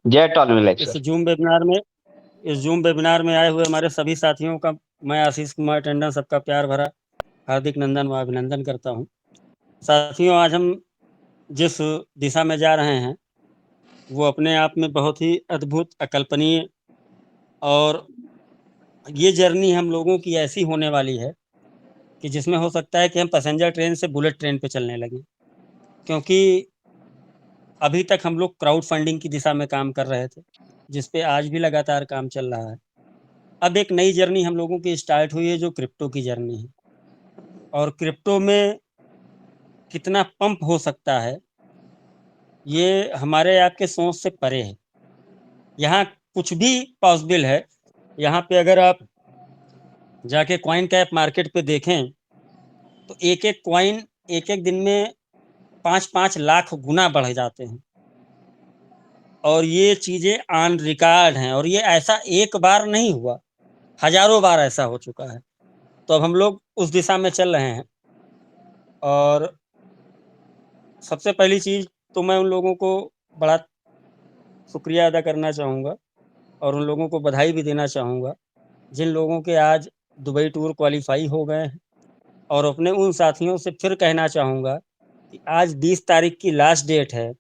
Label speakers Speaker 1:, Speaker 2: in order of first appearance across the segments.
Speaker 1: जय Ptolemy life
Speaker 2: इस
Speaker 1: sir.
Speaker 2: Zoom webinar में इस जूम वेबिनार में आए हुए हमारे सभी साथियों का मैं आशीष कुमार टंडन सबका प्यार भरा हार्दिक नंदन व अभिनंदन करता हूं। साथियों, आज हम जिस दिशा में जा रहे हैं वो अपने आप में बहुत ही अद्भुत, अकल्पनीय और ये जर्नी हम लोगों की ऐसी होने वाली है कि जिसमें हो सकता है कि हम पैसेंजर ट्रेन से बुलेट ट्रेन पे चलने लगे। क्योंकि अभी तक हम लोग क्राउड फंडिंग की दिशा में काम कर रहे थे, जिस पे आज भी लगातार काम चल रहा है। अब एक नई जर्नी हम लोगों की स्टार्ट हुई है जो क्रिप्टो की जर्नी है। और क्रिप्टो में कितना पंप हो सकता है ये हमारे आपके सोच से परे है। यहाँ कुछ भी पॉसिबल है। यहाँ पे अगर आप जाके कॉइन कैप मार्केट पे देखें तो एक एक कॉइन एक एक दिन में 5-5 लाख गुना बढ़ जाते हैं। और ये चीजें ऑन रिकॉर्ड हैं और ये ऐसा एक बार नहीं हुआ, हजारों बार ऐसा हो चुका है। तो अब हम लोग उस दिशा में चल रहे हैं। और सबसे पहली चीज तो मैं उन लोगों को बड़ा शुक्रिया अदा करना चाहूँगा और उन लोगों को बधाई भी देना चाहूँगा जिन लोगों के आज दुबई टूर क्वालिफाई हो गए हैं। और अपने उन साथियों से फिर कहना चाहूँगा कि आज 20 तारीख की लास्ट डेट है।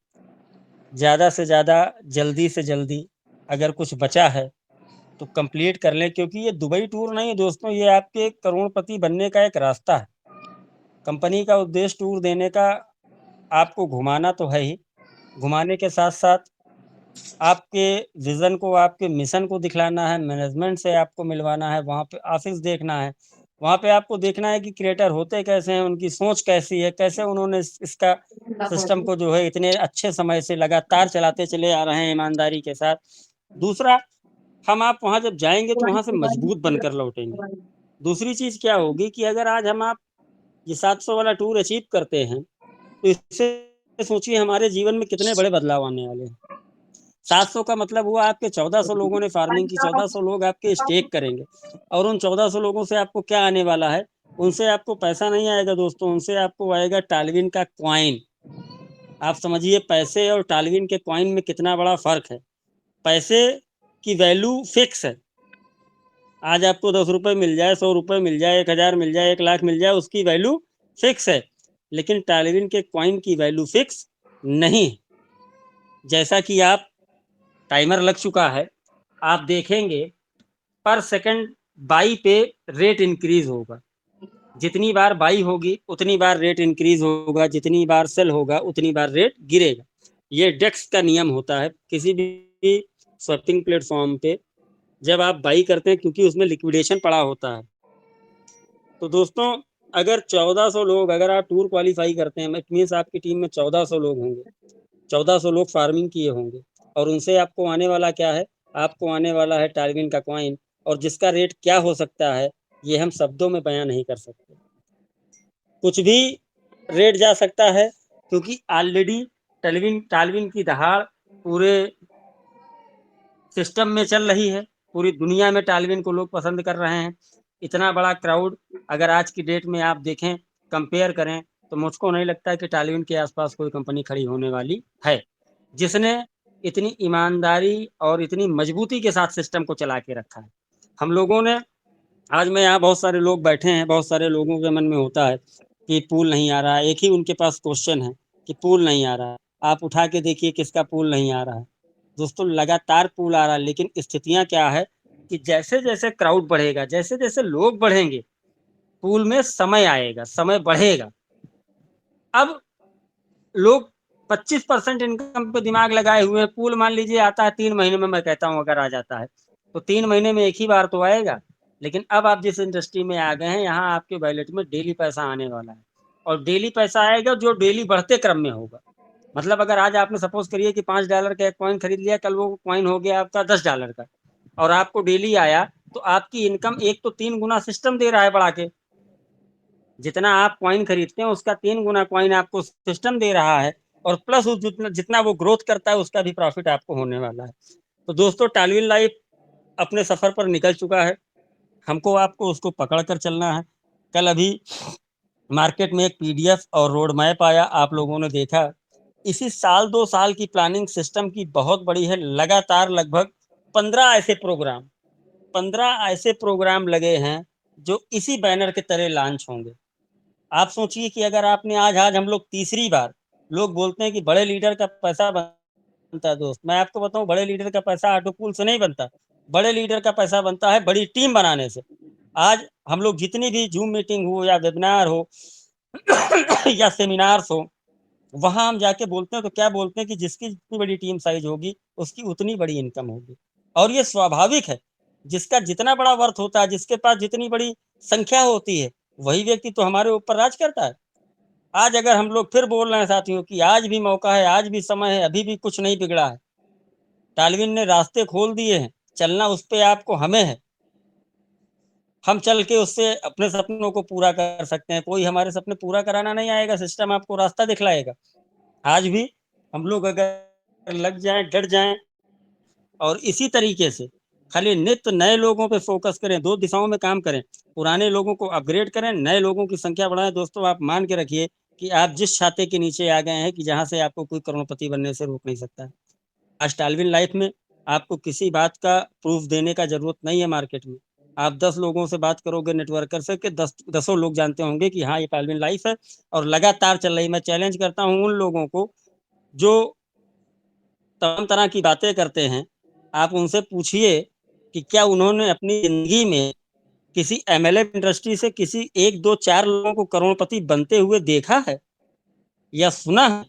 Speaker 2: ज़्यादा से ज़्यादा, जल्दी से जल्दी अगर कुछ बचा है तो कंप्लीट कर लें, क्योंकि ये दुबई टूर नहीं है दोस्तों, ये आपके करोड़पति बनने का एक रास्ता है। कंपनी का उद्देश्य टूर देने का आपको घुमाना तो है ही, घुमाने के साथ साथ आपके विजन को, आपके मिशन को दिखलाना है, मैनेजमेंट से आपको मिलवाना है, वहाँ पे ऑफिस देखना है, वहाँ पे आपको देखना है कि क्रिएटर होते कैसे हैं, उनकी सोच कैसी है, कैसे उन्होंने इसका सिस्टम को जो है इतने अच्छे समय से लगातार चलाते चले आ रहे हैं ईमानदारी के साथ। दूसरा, हम आप वहाँ जब जाएंगे तो वहाँ से मजबूत बनकर लौटेंगे। दूसरी चीज क्या होगी कि अगर आज हम आप ये 700 वाला टूर अचीव करते हैं तो इससे सोचिए हमारे जीवन में कितने बड़े बदलाव आने वाले हैं। 700 का मतलब हुआ आपके 1400 लोगों ने फार्मिंग की, 1400 लोग आपके स्टेक करेंगे। और उन 1400 लोगों से आपको क्या आने वाला है? उनसे आपको पैसा नहीं आएगा दोस्तों, उनसे आपको आएगा टालविन का क्वाइन। आप समझिए पैसे और टालविन के क्वाइन में कितना बड़ा फर्क है। पैसे की वैल्यू फिक्स है। आज आपको 10 रुपए मिल जाए, 100 रुपए मिल जाए, 1000 मिल जाए, 1 लाख मिल जाए, उसकी वैल्यू फिक्स है। लेकिन टालविन के क्वाइन की वैल्यू फिक्स नहीं। जैसा कि आप, टाइमर लग चुका है, आप देखेंगे पर सेकंड बाई पे रेट इंक्रीज होगा। जितनी बार बाई होगी उतनी बार रेट इंक्रीज होगा, जितनी बार सेल होगा उतनी बार रेट गिरेगा। ये डेक्स का नियम होता है किसी भी स्वैपिंग प्लेटफॉर्म पे। जब आप बाई करते हैं, क्योंकि उसमें लिक्विडेशन पड़ा होता है, तो दोस्तों अगर 1400 लोग, अगर आप टूर क्वालिफाई करते हैं, इट मीन्स आपकी टीम में 1400 लोग होंगे, 1400 लोग फार्मिंग किए होंगे। और उनसे आपको आने वाला क्या है? आपको आने वाला है टारविन का कॉइन। और जिसका रेट क्या हो सकता है ये हम शब्दों में बयां नहीं कर सकते। कुछ भी रेट जा सकता है, क्योंकि ऑलरेडी टालविन टालविन की दहाड़ पूरे सिस्टम में चल रही है। पूरी दुनिया में टालविन को लोग पसंद कर रहे हैं। इतना बड़ा क्राउड अगर आज की डेट में आप देखें, कंपेयर करें, तो मुझको नहीं लगता कि टालविन के आसपास कोई कंपनी खड़ी होने वाली है जिसने इतनी ईमानदारी और इतनी मजबूती के साथ सिस्टम को चला के रखा है। हम लोगों ने, आज मैं यहाँ, बहुत सारे लोग बैठे हैं, बहुत सारे लोगों के मन में होता है कि पूल नहीं आ रहा है। एक ही उनके पास क्वेश्चन है कि पूल नहीं आ रहा है। आप उठा के देखिए किसका पूल नहीं आ रहा है। दोस्तों लगातार पूल आ रहा है, लेकिन स्थितियां क्या है कि जैसे जैसे क्राउड बढ़ेगा, जैसे जैसे लोग बढ़ेंगे, पूल में समय आएगा, समय बढ़ेगा। अब लोग 25% इनकम पे दिमाग लगाए हुए हैं। पूल मान लीजिए आता है 3 महीने में, मैं कहता हूँ अगर आ जाता है तो 3 महीने में एक ही बार तो आएगा। लेकिन अब आप जिस इंडस्ट्री में आ गए हैं, यहाँ आपके वैलेट में डेली पैसा आने वाला है। और डेली पैसा आएगा जो डेली बढ़ते क्रम में होगा। मतलब अगर आज आपने सपोज करिए कि $5 का एक कॉइन खरीद लिया, कल वो कॉइन हो गया आपका $10 का, और आपको डेली आया, तो आपकी इनकम एक तो 3 गुना सिस्टम दे रहा है बढ़ा के। जितना आप कॉइन खरीदते हैं उसका 3 गुना कॉइन आपको सिस्टम दे रहा है। और प्लस उस जितना जितना वो ग्रोथ करता है उसका भी प्रॉफिट आपको होने वाला है। तो दोस्तों टालविन लाइफ अपने सफर पर निकल चुका है। हमको आपको उसको पकड़ कर चलना है। कल अभी मार्केट में एक पीडीएफ और रोड मैप आया, आप लोगों ने देखा इसी साल 2 साल की प्लानिंग सिस्टम की बहुत बड़ी है। लगातार लगभग 15 ऐसे प्रोग्राम लगे हैं जो इसी बैनर के तले लॉन्च होंगे। आप सोचिए कि अगर आपने आज हम लोग तीसरी बार, लोग बोलते हैं कि बड़े लीडर का पैसा बनता है। दोस्त, मैं आपको बताऊं, बड़े लीडर का पैसा ऑटो पूल से नहीं बनता। बड़े लीडर का पैसा बनता है बड़ी टीम बनाने से। आज हम लोग जितनी भी जूम मीटिंग हो या वेबिनार हो या सेमिनार्स हो, वहां हम जाके बोलते हैं तो क्या बोलते हैं कि जिसकी जितनी बड़ी टीम साइज होगी उसकी उतनी बड़ी इनकम होगी। और ये स्वाभाविक है। जिसका जितना बड़ा वर्थ होता है, जिसके पास जितनी बड़ी संख्या होती है, वही व्यक्ति तो हमारे ऊपर राज करता है। आज अगर हम लोग फिर बोल रहे हैं साथियों कि आज भी मौका है, आज भी समय है, अभी भी कुछ नहीं बिगड़ा है, टालविन ने रास्ते खोल दिए हैं, चलना उस पे आपको हमें है। हम चल के उससे अपने सपनों को पूरा कर सकते हैं। कोई हमारे सपने पूरा कराना नहीं आएगा, सिस्टम आपको रास्ता दिखलाएगा। आज भी हम लोग अगर लग जाएं, डट जाएं और इसी तरीके से खाली नित्य नए लोगों पे फोकस करें, 2 दिशाओं में काम करें, पुराने लोगों को अपग्रेड करें, नए लोगों की संख्या बढ़ाएं। दोस्तों, आप मान के रखिए कि आप जिस छाते के नीचे आ गए हैं कि जहां से आपको कोई करोड़पति बनने से रोक नहीं सकता। आज टालविन लाइफ में आपको किसी बात का प्रूफ देने का जरूरत नहीं है। मार्केट में आप 10 लोगों से बात करोगे नेटवर्कर से, कि 10 लोग जानते होंगे कि हाँ, ये टालविन लाइफ है और लगातार चल रही। मैं चैलेंज करता हूँ उन लोगों को जो तमाम तरह की बातें करते हैं, आप उनसे पूछिए कि क्या उन्होंने अपनी जिंदगी में किसी एमएलएम इंडस्ट्री से किसी 1 2 4 लोगों को करोड़पति बनते हुए देखा है या सुना है।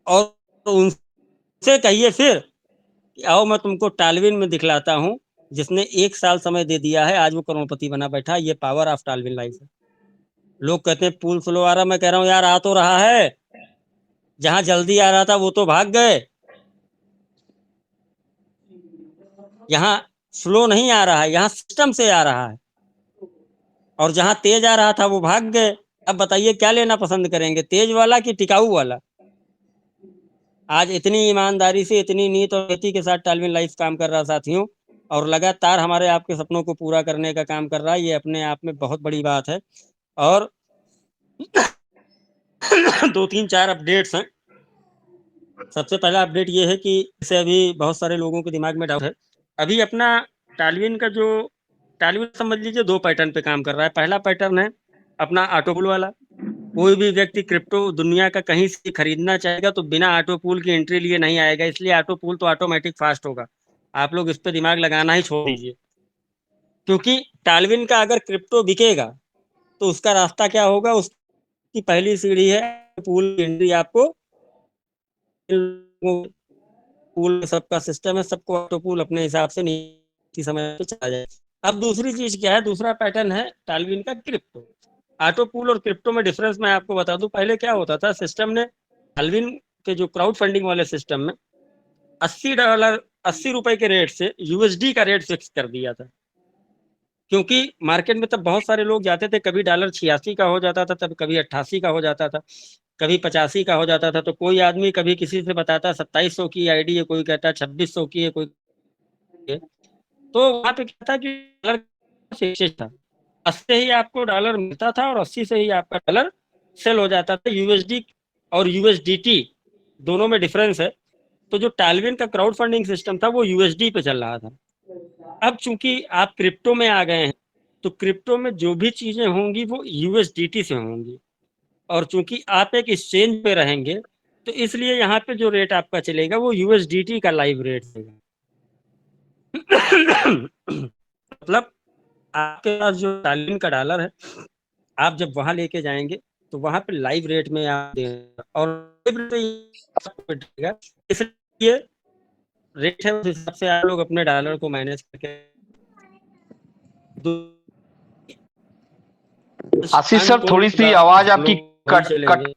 Speaker 2: और तो उनसे कहिए फिर कि आओ मैं तुमको टालविन में दिखलाता हूँ, जिसने 1 साल समय दे दिया है, आज वो करोड़पति बना बैठा। ये पावर ऑफ टालविन लाइफ है। लोग कहते हैं पुल स्लो आ रहा, मैं कह रहा हूँ यार, आ तो रहा है। जहां जल्दी आ रहा था वो तो भाग गए, यहाँ स्लो नहीं आ रहा है, यहाँ सिस्टम से आ रहा है। और जहां तेज आ रहा था वो भाग गए। अब बताइए क्या लेना पसंद करेंगे, तेज वाला कि टिकाऊ वाला? आज इतनी ईमानदारी से, इतनी नीयत और गति के साथ टालविन लाइफ काम कर रहा साथियों, और लगातार हमारे आपके सपनों को पूरा करने का काम कर रहा है। ये अपने आप में बहुत बड़ी बात है। और 2 3 4 अपडेट्स हैं। सबसे पहला अपडेट ये है कि इसे अभी बहुत सारे लोगों के दिमाग में डाउट है। अभी अपना टालविन का जो टालविन समझ लीजिए 2 पैटर्न पे काम कर रहा है। पहला पैटर्न है अपना ऑटो पूल वाला। कोई भी व्यक्ति क्रिप्टो दुनिया का कहीं से खरीदना चाहेगा तो बिना ऑटो पूल की एंट्री लिए नहीं आएगा, इसलिए ऑटो पूल तो ऑटोमेटिक फास्ट होगा। आप लोग इस पे दिमाग लगाना ही छोड़ दीजिए, क्योंकि टालविन का अगर क्रिप्टो बिकेगा तो उसका रास्ता क्या होगा? उसकी पहली सीढ़ी है पूल की एंट्री। आपको पूल सबका सिस्टम है, सबको ऑटो पूल अपने हिसाब से नीति समय पे चला जाए। अब दूसरी चीज क्या है? दूसरा पैटर्न है टालविन का क्रिप्टो। ऑटो पूल और क्रिप्टो में डिफरेंस मैं आपको बता दूं। पहले क्या होता था, सिस्टम ने टालविन के जो क्राउड फंडिंग वाले सिस्टम में $80 ₹80 के रेट से यूएसडी का रेट फिक्स कर दिया था। क्योंकि मार्केट में तब बहुत सारे लोग जाते थे, कभी डॉलर 86 का हो जाता था, तब कभी 88 का हो जाता था, कभी 85 का हो जाता था। तो कोई आदमी कभी किसी से बताता 2700 की आईडी है, कोई कहता 2600 की है, कोई है। तो वहां पे क्या था कि डॉलर फिक्स था। 80 से ही आपको डॉलर मिलता था और 80 से ही आपका डॉलर सेल हो जाता था। यूएसडी और यूएसडीटी दोनों में डिफरेंस है। तो जो टालविन का क्राउड फंडिंग सिस्टम था वो यूएसडी पे चल रहा था। अब चूंकि आप क्रिप्टो में आ गए हैं, तो क्रिप्टो में जो भी चीजें होंगी वो यूएसडीटी से होंगी। और चूंकि आप एक एक्सचेंज पे रहेंगे, तो इसलिए यहाँ पे जो रेट आपका चलेगा वो यूएसडीटी का लाइव रेट देगा। मतलब आपके पास जो टालविन का डॉलर है, आप जब वहां लेके जाएंगे तो वहां पे लाइव रेट में आप देंगे और इसलिए रेट है, उस हिसाब से आप लोग अपने डॉलर को मैनेज करके
Speaker 1: आशीष सर, थोड़ी सी आवाज आपकी कट कट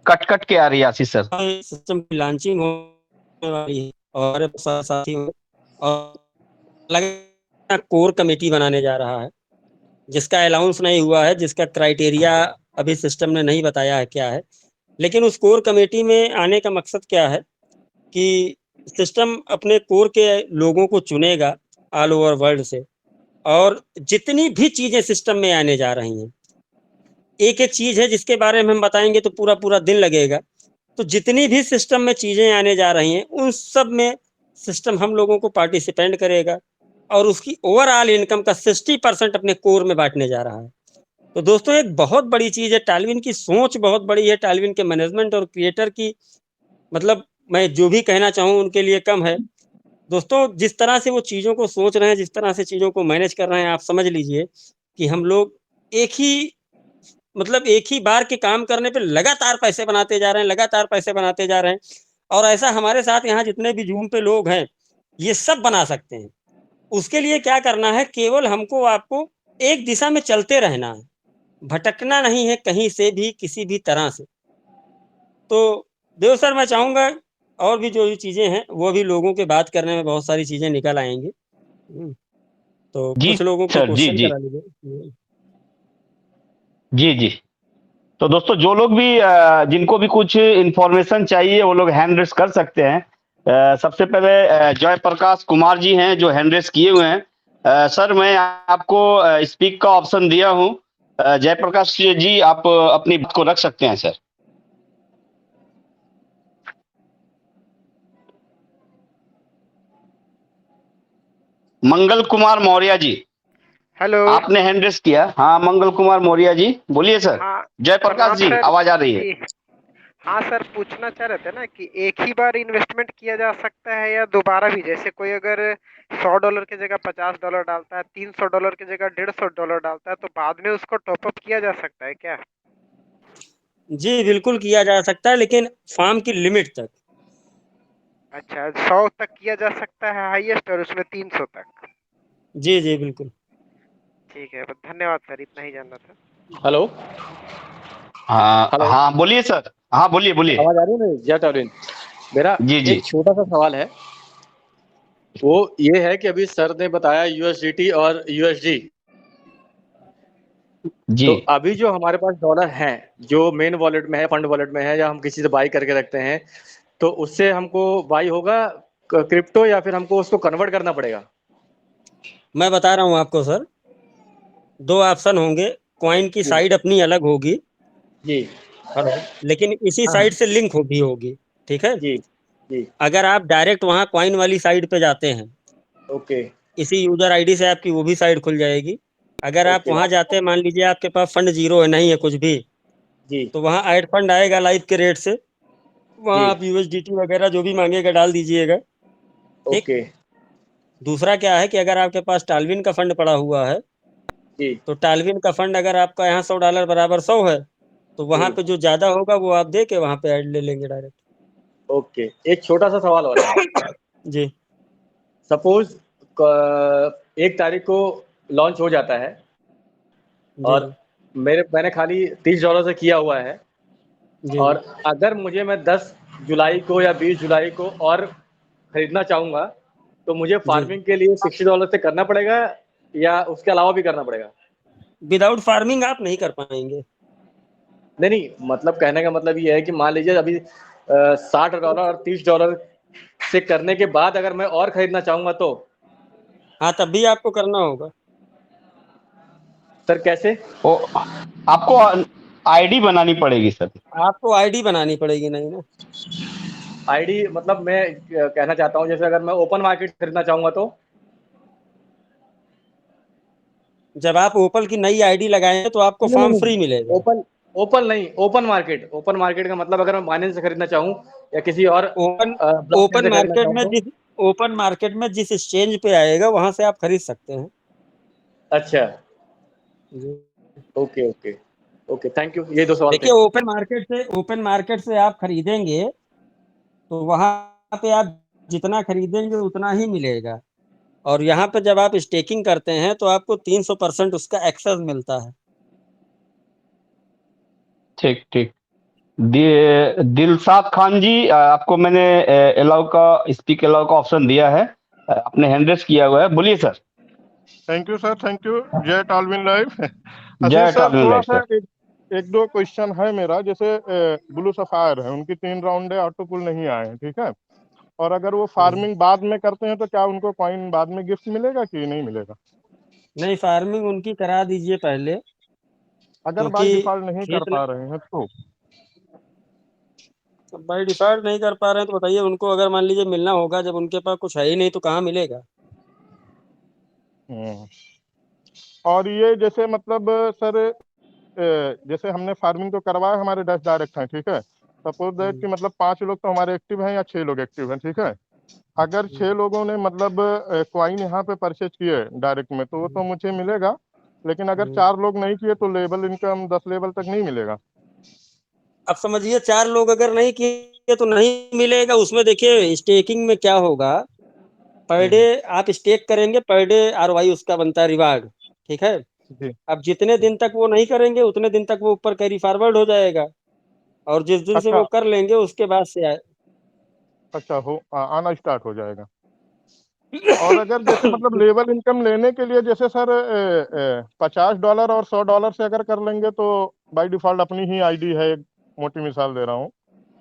Speaker 1: कट कट के आ रही है आशीष सर।
Speaker 2: सिस्टम की लॉन्चिंग होने वाली है और साथियों, और कोर कमेटी बनाने जा रहा है, जिसका अलाउंस नहीं हुआ है, जिसका क्राइटेरिया अभी सिस्टम ने नहीं बताया है क्या है। लेकिन उस कोर कमेटी में आने का मकसद क्या है कि सिस्टम अपने कोर के लोगों को चुनेगा ऑल ओवर वर्ल्ड से, और जितनी भी चीजें सिस्टम में आने जा रही हैं एक एक चीज है जिसके बारे में हम बताएंगे तो पूरा पूरा दिन लगेगा। तो जितनी भी सिस्टम में चीजें आने जा रही हैं उन सब में सिस्टम हम लोगों को पार्टिसिपेंट करेगा और उसकी ओवरऑल इनकम का 60% अपने कोर में बांटने जा रहा है। तो दोस्तों एक बहुत बड़ी चीज है, टालविन की सोच बहुत बड़ी है, टालविन के मैनेजमेंट और क्रिएटर की, मतलब मैं जो भी कहना चाहूँ उनके लिए कम है। दोस्तों जिस तरह से वो चीजों को सोच रहे हैं, जिस तरह से चीजों को मैनेज कर रहे हैं, आप समझ लीजिए कि हम लोग एक ही मतलब एक ही बार के काम करने पे लगातार पैसे बनाते जा रहे हैं, लगातार पैसे बनाते जा रहे हैं। और ऐसा हमारे साथ यहाँ जितने भी जूम पे लोग हैं ये सब बना सकते हैं। उसके लिए क्या करना है, केवल हमको आपको एक दिशा में चलते रहना है, भटकना नहीं है कहीं से भी किसी भी तरह से। तो देव सर मैं चाहूंगा और भी जो भी चीजें हैं वो भी लोगों के बात करने में बहुत सारी चीजें निकल आएंगी। तो
Speaker 1: जी
Speaker 2: कुछ लोगों को
Speaker 1: सर, जी
Speaker 2: क्वेश्चन
Speaker 1: जी
Speaker 2: करा लीजिए।
Speaker 1: जी जी। तो दोस्तों जो लोग भी जिनको भी कुछ इंफॉर्मेशन चाहिए वो लोग हैंड रेस कर सकते हैं। सबसे पहले जय प्रकाश कुमार जी हैं जो हैंड रेस किए हुए हैं। सर मैं आपको स्पीक का ऑप्शन दिया हूं। जयप्रकाश जी आप अपनी बात को रख सकते हैं सर। मंगल कुमार मौर्य जी,
Speaker 3: हेलो।
Speaker 1: आपने हैंड रेस किया। हाँ मंगल कुमार मौर्य जी बोलिए सर।
Speaker 3: हाँ,
Speaker 1: जयप्रकाश
Speaker 3: प्रणाम
Speaker 1: जी
Speaker 3: सर
Speaker 1: आवाज आ रही है।
Speaker 3: जी। हाँ सर, पूछना चाह रहे थे ना कि एक ही बार इन्वेस्टमेंट किया जा सकता है या दोबारा भी, जैसे कोई अगर $100 की जगह $50 डालता है, $300 की जगह $150 डालता है, तो बाद में उसको टॉपअप किया जा सकता है क्या?
Speaker 2: जी बिल्कुल किया जा सकता है, लेकिन फार्म की लिमिट तक।
Speaker 3: अच्छा, 100 तक किया जा सकता है हाईएस्ट, और उसमें 300 तक।
Speaker 2: जी जी बिल्कुल।
Speaker 3: ठीक है, धन्यवाद सर, इतना ही जानना था।
Speaker 4: हेलो।
Speaker 1: हाँ
Speaker 4: हेलो।
Speaker 1: हाँ बोलिए सर। हाँ बोलिए बोलिए।
Speaker 4: आवाज आ रही है मेरी? जय टाउरिन। मेरा
Speaker 1: जी जी
Speaker 4: एक छोटा सा सवाल है, वो ये है कि अभी सर ने बताया यूएसडीटी और यूएसडी,
Speaker 1: जी
Speaker 4: तो अभी जो हमारे पास डॉलर हैं जो मेन वॉलेट में है, फंड वॉलेट में है, या हम किसी से बाई करके रखते हैं, तो उससे हमको बाई होगा क्रिप्टो, या फिर हमको उसको कन्वर्ट करना पड़ेगा?
Speaker 2: मैं बता रहा हूँ आपको सर, दो ऑप्शन होंगे। कॉइन की
Speaker 4: जी
Speaker 2: साइड अपनी अलग होगी,
Speaker 4: जी।
Speaker 2: हेलो, लेकिन इसी
Speaker 4: हाँ
Speaker 2: साइड
Speaker 4: हाँ।
Speaker 2: से लिंक भी होगी। ठीक है।
Speaker 4: जी जी।
Speaker 2: अगर आप डायरेक्ट वहाँ कॉइन वाली साइड पे जाते हैं,
Speaker 4: ओके
Speaker 2: इसी यूजर आईडी से आपकी वो भी साइड खुल जाएगी। अगर आप
Speaker 4: ओके।
Speaker 2: वहाँ जाते हैं, मान लीजिए आपके पास फंड जीरो है, नहीं है कुछ भी,
Speaker 4: जी
Speaker 2: तो वहाँ ऐड फंड आएगा लाइव के रेट से,
Speaker 4: जी।
Speaker 2: वहाँ आप यूएसडीटी वगैरह जो भी मांगेगा डाल दीजिएगा। ठीक।
Speaker 4: ओके।
Speaker 2: दूसरा क्या है कि अगर आपके पास टालविन का फंड पड़ा हुआ है,
Speaker 4: जी
Speaker 2: तो टालविन का फंड अगर आपका यहाँ $100 बराबर 100 है, तो वहां
Speaker 4: जी।
Speaker 2: पे जो ज्यादा होगा वो आप दे के वहां पे ऐड ले लेंगे डायरेक्ट।
Speaker 4: ओके, एक छोटा सा सवाल और है।
Speaker 2: जी
Speaker 4: सपोज 1 तारीख को लॉन्च हो जाता है,
Speaker 2: जी
Speaker 4: और मैंने खाली $30 से किया हुआ है,
Speaker 2: जी जी।
Speaker 4: और अगर मैं 10 जुलाई को या 20 जुलाई को और खरीदना चाहूंगा, तो मुझे
Speaker 2: जी
Speaker 4: फार्मिंग के लिए $60 से करना पड़ेगा, या उसके अलावा भी करना पड़ेगा?
Speaker 2: विदाउट फार्मिंग आप नहीं कर पाएंगे।
Speaker 4: नहीं नहीं, मतलब कहने का मतलब ये है कि मान लीजिए अभी $60 और $30 से करने के बाद अगर मैं और खरीदना चाहूंगा तो?
Speaker 2: हाँ तब भी आपको करना होगा।
Speaker 4: सर कैसे?
Speaker 1: ओ, आपको आईडी बनानी पड़ेगी सर।
Speaker 2: आपको आईडी बनानी पड़ेगी, नहीं ना।
Speaker 4: आईडी मतलब मैं कहना चाहता हूँ, जैसे अगर मैं ओपन मार्केट खरीदना चाहूंगा तो?
Speaker 2: जब आप ओपल की नई आईडी लगाएंगे तो आपको
Speaker 4: नहीं
Speaker 2: फॉर्म
Speaker 4: नहीं,
Speaker 2: फ्री मिलेगा।
Speaker 4: ओपन ओपन नहीं, ओपन मार्केट का मतलब अगर मैं बाइनेंस से खरीदना चाहूँ या किसी और
Speaker 2: ओपन
Speaker 4: ब्लॉकचेन
Speaker 2: ओपन
Speaker 4: से खरीदना
Speaker 2: मार्केट
Speaker 4: चाहूँ
Speaker 2: में
Speaker 4: तो?
Speaker 2: जिस ओपन मार्केट में जिस एक्सचेंज पे आएगा वहां से आप खरीद सकते हैं।
Speaker 4: अच्छा।
Speaker 2: जी।
Speaker 4: Okay okay. Okay, thank you, ये 2 सवाल थे।
Speaker 2: देखिए ओपन मार्केट से आप खरीदेंगे तो वहां पे आप जितना खरीदेंगे उतना ही मिलेगा। और यहाँ पे जब आप स्टेकिंग करते हैं तो आपको 300% उसका एक्सेस मिलता है।
Speaker 1: ठीक ठीक। दिलशाद खान जी आपको मैंने अलाउ का स्पीक अलाउ का ऑप्शन दिया है। आपने हैंड रेस किया हुआ है, बोलिए sir.
Speaker 5: Thank you sir, thank you. जय टालविन लाइव।
Speaker 1: जय
Speaker 5: आशीष सर,
Speaker 1: टालविन
Speaker 5: थोड़ा
Speaker 1: लाइफ
Speaker 5: सा
Speaker 1: सर।
Speaker 5: एक दो क्वेश्चन है मेरा। जैसे ब्लू सफायर है, उनकी 3 राउंड है, ऑटो पुल नहीं आए हैं, ठीक है। और अगर वो फार्मिंग बाद में करते हैं तो क्या उनको कॉइन बाद में गिफ्ट मिलेगा कि नहीं मिलेगा?
Speaker 2: नहीं, फार्मिंग उनकी करा दीजिए पहले।
Speaker 5: अगर बाय
Speaker 2: क्योंकि
Speaker 5: डिफॉल्ट नहीं कर
Speaker 2: खेत
Speaker 5: पा रहे हैं तो?
Speaker 2: बाई डिफॉल्ट नहीं कर पा रहे हैं तो बताइए, उनको अगर मान लीजिए मिलना होगा, जब उनके पास कुछ है ही नहीं तो कहाँ मिलेगा?
Speaker 5: हम्म। और ये जैसे मतलब सर, जैसे हमने फार्मिंग तो करवाया, हमारे 10 डायरेक्ट हैं, ठीक है। सपोज दैट कि मतलब 5 लोग तो हमारे एक्टिव हैं या 6 लोग एक्टिव हैं, ठीक है। अगर 6 लोगों ने मतलब कॉइन यहाँ पे परचेज किए डायरेक्ट में, तो वो तो मुझे मिलेगा। लेकिन अगर 4 लोग नहीं किए तो लेवल इनकम 10 लेवल तक नहीं मिलेगा।
Speaker 2: अब समझिए 4 लोग अगर नहीं किए तो नहीं मिलेगा। उसमें देखिए स्टेकिंग में क्या होगा, पर डे आप स्टेक करेंगे, पर डे आरओआई उसका बनता है रिवार्ड, ठीक है।
Speaker 5: जी।
Speaker 2: अब जितने दिन तक वो नहीं करेंगे उतने दिन तक वो ऊपर कैरी फॉरवर्ड हो जाएगा, और जिस दिन से
Speaker 5: अच्छा।
Speaker 2: वो कर लेंगे उसके बाद से
Speaker 5: अच्छा, आना स्टार्ट हो जाएगा। और अगर जैसे मतलब लेवल इनकम लेने के लिए जैसे सर $50 और $100 से अगर कर लेंगे तो बाय डिफॉल्ट अपनी ही आईडी है, एक मोटी मिसाल दे रहा हूँ,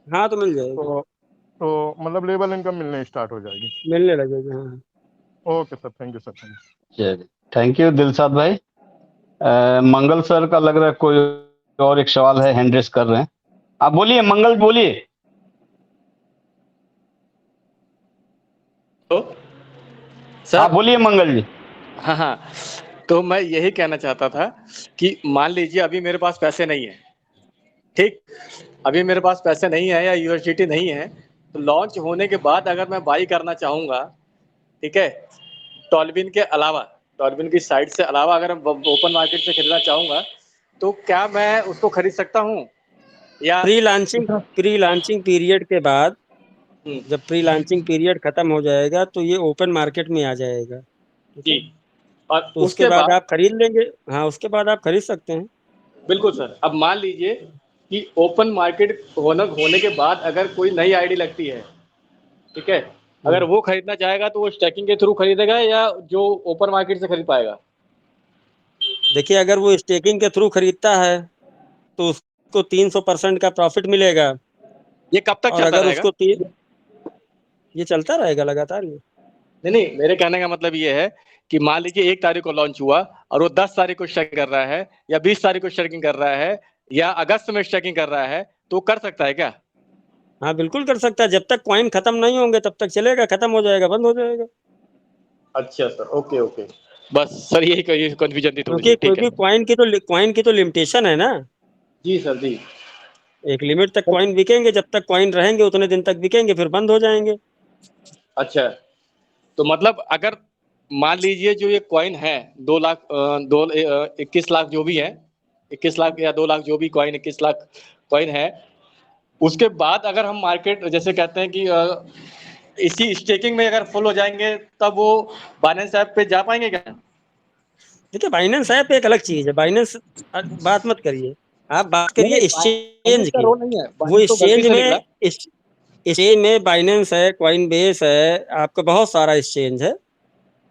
Speaker 2: हाँ तो मिल जाएगी,
Speaker 5: तो मतलब लेवल इनकम मिलने स्टार्ट हो जाएगी।
Speaker 2: मिलने लगेगी। हाँ
Speaker 5: okay sir, thank you sir, thank you.
Speaker 1: चलिए, थैंक यू दिलशाद भाई। मंगल सर का लग रहा है कोई और एक सवाल है, हैंड रेस कर रहे हैं। आप बोलिए मंगल, बोलिए।
Speaker 4: तो
Speaker 1: आप
Speaker 4: सर,
Speaker 1: बोलिए मंगल जी।
Speaker 4: हाँ हाँ, तो मैं यही कहना चाहता था कि मान लीजिए अभी मेरे पास पैसे नहीं है, ठीक, अभी मेरे पास पैसे नहीं है या यूएसडीटी नहीं है, तो लॉन्च होने के बाद अगर मैं बाई करना चाहूँगा, ठीक है, टॉलबिन के अलावा, टॉलबिन की साइट से अलावा अगर मैं ओपन मार्केट से खरीदना चाहूँगा, तो क्या मैं उसको खरीद सकता हूँ या?
Speaker 2: प्री लॉन्चिंग पीरियड के बाद,
Speaker 4: हम्म,
Speaker 2: जब प्री लॉन्चिंग पीरियड खत्म हो जाएगा तो ये ओपन मार्केट में आ जाएगा, ठीक
Speaker 4: जी,
Speaker 2: है।
Speaker 4: और
Speaker 2: तो उसके
Speaker 4: उसके
Speaker 2: बाद
Speaker 4: बाद,
Speaker 2: आप खरीद लेंगे। हाँ, उसके बाद आप खरीद सकते हैं।
Speaker 4: बिल्कुल सर, अब मान लीजिए कि ओपन मार्केट होने के बाद अगर कोई नई आईडी लगती है, ठीक है, अगर वो खरीदना चाहेगा तो वो स्टैकिंग के थ्रू खरीदेगा या जो ओपन मार्केट से खरीद पाएगा?
Speaker 2: देखिए अगर वो स्टेकिंग के थ्रू खरीदता है तो उसको 300% का प्रॉफिट मिलेगा,
Speaker 4: ये कब तक
Speaker 2: और
Speaker 4: चलता
Speaker 2: अगर
Speaker 4: रहेगा?
Speaker 2: उसको ये चलता रहेगा लगातार ये।
Speaker 4: नहीं नहीं, मेरे कहने का मतलब ये है कि मान लीजिए 1 तारीख को लॉन्च हुआ और वो 10 तारीख को स्टैकिंग कर रहा है या 20 तारीख को स्टैकिंग कर रहा है या अगस्त में स्टैकिंग कर रहा है, तो कर सकता है क्या?
Speaker 2: हाँ बिल्कुल कर सकता है, जब तक कॉइन खत्म नहीं होंगे तब तक चलेगा, खत्म हो जाएगा बंद हो जाएगा।
Speaker 4: अच्छा सर, ओके ओके, बस सर यही कंफ्यूजन थी थोड़ी सी,
Speaker 2: क्योंकि
Speaker 4: ठीक है।
Speaker 2: क्योंकि कॉइन की तो लिमिटेशन है ना।
Speaker 4: जी सर जी।
Speaker 2: एक लिमिट तक कॉइन बिकेंगे, जब तक कॉइन रहेंगे उतने दिन तक बिकेंगे, फिर बंद हो जाएंगे।
Speaker 4: अच्छा, तो मतलब अगर मान लीजिए जो ये कॉइन है 2 लाख 21 लाख जो भी है, 21 लाख या 2 लाख जो भी कॉइन, 21 लाख कॉइन है, उसके बाद अगर हम मार्केट जैसे कहते हैं कि इसी स्टेकिंग में अगर फुल हो जाएंगे तब वो बाइनेंस ऐप पे जा पाएंगे क्या?
Speaker 2: देखिए बाइनेंस ऐप एक अलग चीज है, बाइनेंस बात मत करिए, आप बात
Speaker 4: नहीं
Speaker 2: करिए
Speaker 4: नहीं, बाइनेंस
Speaker 2: एक्सचेंज
Speaker 4: का
Speaker 2: की।
Speaker 4: रोल नहीं है,
Speaker 2: वो
Speaker 4: बाइनेंस तो गलती से निकला।
Speaker 2: एक्सचेंज में बाइनेंस है, कॉइन बेस है, आपका बहुत सारा एक्सचेंज है।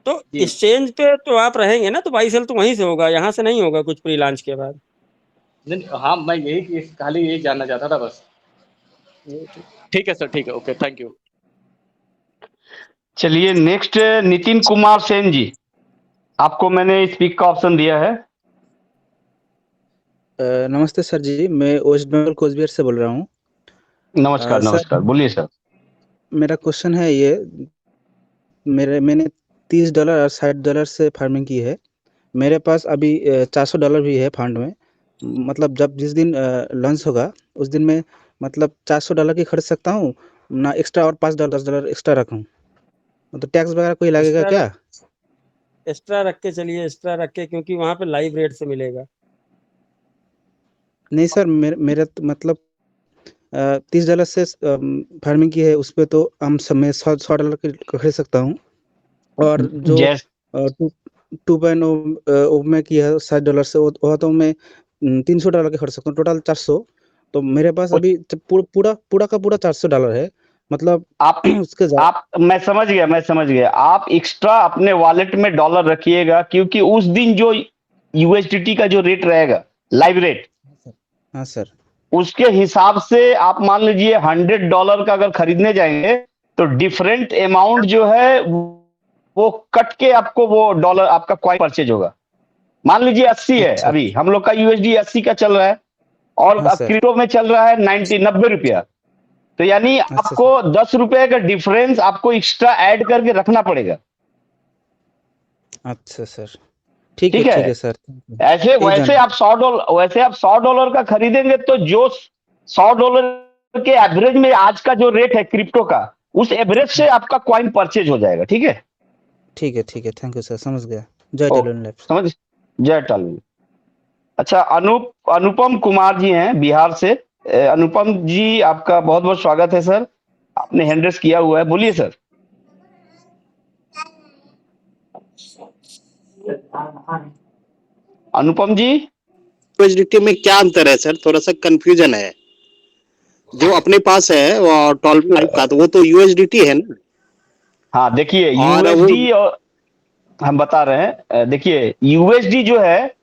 Speaker 2: तो
Speaker 4: जी,
Speaker 2: एक्सचेंज पे तो आप रहेंगे ना, तो बाई सेल तो वहीं से होगा, यहाँ से नहीं होगा कुछ प्री लॉन्च के बाद।
Speaker 4: नहीं हाँ, मैं यही खाली यही जानना चाहता था बस। ठीक है सर, ठीक है, ओके, थैंक यू।
Speaker 1: चलिए नेक्स्ट नितिन कुमार सेन जी, आपको मैंने स्पीक का ऑप्शन दिया है।
Speaker 6: नमस्ते सर जी, मैं वेस्ट बंगाल कोचबिहार से बोल रहा हूँ।
Speaker 1: नमस्कार
Speaker 6: सर,
Speaker 1: नमस्कार, बोलिए सर।
Speaker 6: मेरा क्वेश्चन है ये, मैंने $30 और $60 से फार्मिंग की है। मेरे पास अभी $400 भी है फंड में। मतलब जब जिस दिन लॉन्च होगा उस दिन मैं मतलब $400 की खरीद सकता हूँ ना, एक्स्ट्रा और $5 $10 एक्स्ट्रा रखूँ? मतलब टैक्स वगैरह कोई लगेगा
Speaker 2: एक्स्ट्रा
Speaker 6: क्या?
Speaker 2: एक्स्ट्रा रख के चलिए, एक्स्ट्रा रख के, क्योंकि वहाँ पे लाइव रेट से मिलेगा।
Speaker 6: नहीं सर, मेरा तो मतलब $30 से फार्मिंग की है, उस पे तो हम समय $100 की खरीद सकता हूँ। और जो
Speaker 1: जैस
Speaker 6: 2.0 में किया है $60 से, वो तो मैं $300 के खरीद सकता हूँ, टोटल 400। तो मेरे पास अभी पूरा का पूरा $400 है, मतलब
Speaker 1: आप
Speaker 6: उसके
Speaker 1: मैं समझ गया, मैं समझ गया। आप एक्स्ट्रा अपने वॉलेट में डॉलर रखिएगा, क्योंकि उस दिन जो यूएसडीटी का जो रेट रहेगा, लाइव रेट,
Speaker 6: हाँ सर।
Speaker 1: उसके हिसाब से आप मान लीजिए $100 का अगर खरीदने जाएंगे तो डिफरेंट अमाउंट जो है वो कट के आपको वो डॉलर आपका कॉइन परचेज होगा। मान लीजिए 80 है,
Speaker 6: अच्छा
Speaker 1: अभी हम लोग का यूएसडी 80 का चल रहा है और
Speaker 6: हाँ सर
Speaker 1: क्रिप्टो में चल रहा है 90 रुपया। तो यानी
Speaker 6: अच्छा
Speaker 1: आपको 10 रुपए का डिफरेंस आपको एक्स्ट्रा ऐड करके रखना पड़ेगा।
Speaker 6: अच्छा सर ठीक
Speaker 1: ठीक
Speaker 6: है
Speaker 1: है,
Speaker 6: सर
Speaker 1: ऐसे
Speaker 6: यही
Speaker 1: वैसे
Speaker 6: जान
Speaker 1: आप $100 का खरीदेंगे तो जो $100 के एवरेज में आज का जो रेट है क्रिप्टो का, उस एवरेज से आपका कॉइन परचेज हो जाएगा। ठीक है,
Speaker 6: ठीक है थैंक यू सर समझ गया जय
Speaker 1: ओ
Speaker 6: टेलर लैब्स
Speaker 1: समझ, जय टालू। अच्छा, अनुपम कुमार जी हैं बिहार से। अनुपम जी आपका बहुत बहुत स्वागत है सर, आपने हैंड रेस किया हुआ है, बोलिए सर। अनुपम जी,
Speaker 7: यूएसडीटी में क्या अंतर है सर? थोड़ा सा कंफ्यूजन है। जो अपने पास है वो 12 लाइफ का, तो वो तो यूएसडीटी है ना।
Speaker 1: हाँ देखिए
Speaker 7: और वो
Speaker 1: यूएसडी, और हम बता रहे हैं, देखिए यूएसडी जो है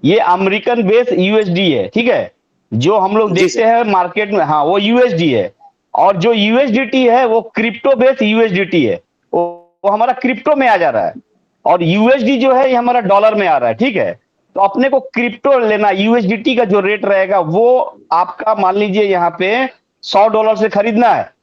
Speaker 1: ये अमेरिकन बेस यूएसडी है। ठीक है, जो हम लोग
Speaker 7: जी
Speaker 1: देखते
Speaker 7: सर।
Speaker 1: हैं मार्केट में, हाँ वो यूएसडी है। और जो यूएसडीटी है वो क्रिप्टो बेस यूएसडीटी है, वो हमारा क्रिप्टो में आ जा रहा है। और यूएसडी जो है ये हमारा डॉलर में आ रहा है। ठीक है, तो अपने को क्रिप्टो लेना, यूएसडीटी का जो रेट रहेगा वो आपका मान लीजिए यहाँ पे $100 से खरीदना है,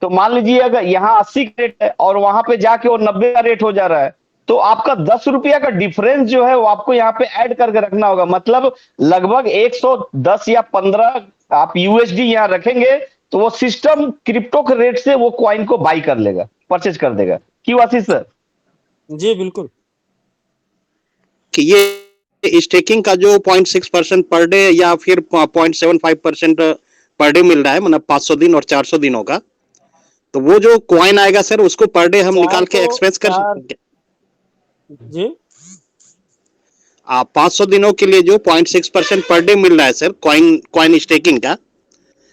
Speaker 1: तो मान लीजिए अगर यहाँ 80 का रेट है और वहां पे जाके वो 90 का रेट हो जा रहा है, तो आपका 10 रुपया का डिफरेंस जो है वो आपको यहाँ पे ऐड करके रखना होगा। मतलब लगभग 110 या 15 आप यूएसडी यहाँ रखेंगे तो वो सिस्टम क्रिप्टो के रेट से वो कॉइन को बाई कर लेगा, परचेज कर देगा। क्यों आशीष सर?
Speaker 2: जी बिल्कुल।
Speaker 7: कि ये स्टेकिंग का जो 0.6% पर डे या फिर 0.75% पर डे मिल रहा है, मतलब 500 दिन और 400 दिनों का, तो वो जो कॉइन आएगा सर उसको पर डे हम निकाल के एक्सपेंस कर सकते हैं।
Speaker 2: जी
Speaker 7: 500 दिनों के लिए जो 0.6% पर डे मिल रहा है सर कॉइन स्टेकिंग का,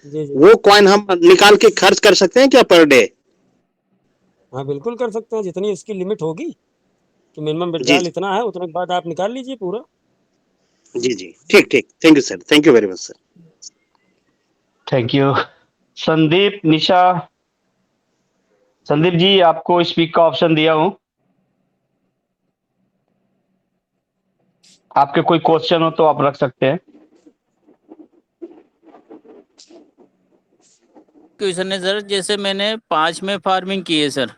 Speaker 2: जी जी
Speaker 7: वो कॉइन हम निकाल के खर्च कर सकते हैं क्या पर डे?
Speaker 2: हाँ बिल्कुल कर सकते हैं, जितनी इसकी लिमिट होगी कि मिनिमम
Speaker 7: जी
Speaker 2: विड्रॉल इतना है, उतने के बाद आप निकाल लीजिए पूरा।
Speaker 7: जी जी ठीक ठीक, thank you sir, thank you very much sir.
Speaker 1: Thank you. Sandeep Nisha, Sandeep ji आपको स्पीक का ऑप्शन दिया हूं, आपके कोई क्वेश्चन हो तो आप रख सकते हैं।
Speaker 8: क्वेश्चन है सर, जैसे मैंने 5 में फार्मिंग की है सर,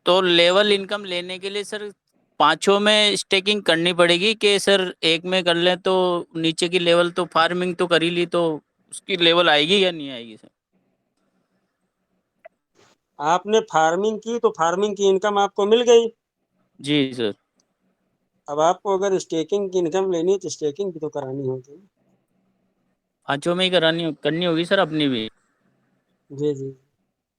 Speaker 8: तो लेवल इनकम लेने के लिए सर 5 में स्टेकिंग करनी पड़ेगी कि सर एक में कर लें तो नीचे की लेवल तो फार्मिंग तो कर ही ली तो उसकी लेवल आएगी या नहीं आएगी सर?
Speaker 2: आपने फार्मिंग की तो फार्मिंग की इनकम आपको मिल गई।
Speaker 8: जी सर।
Speaker 2: अब आपको अगर स्टेकिंग की इनकम लेनी है तो स्टेकिंग भी तो करानी होगी।
Speaker 8: 5 में ही करनी होगी सर अपनी भी।
Speaker 2: जी जी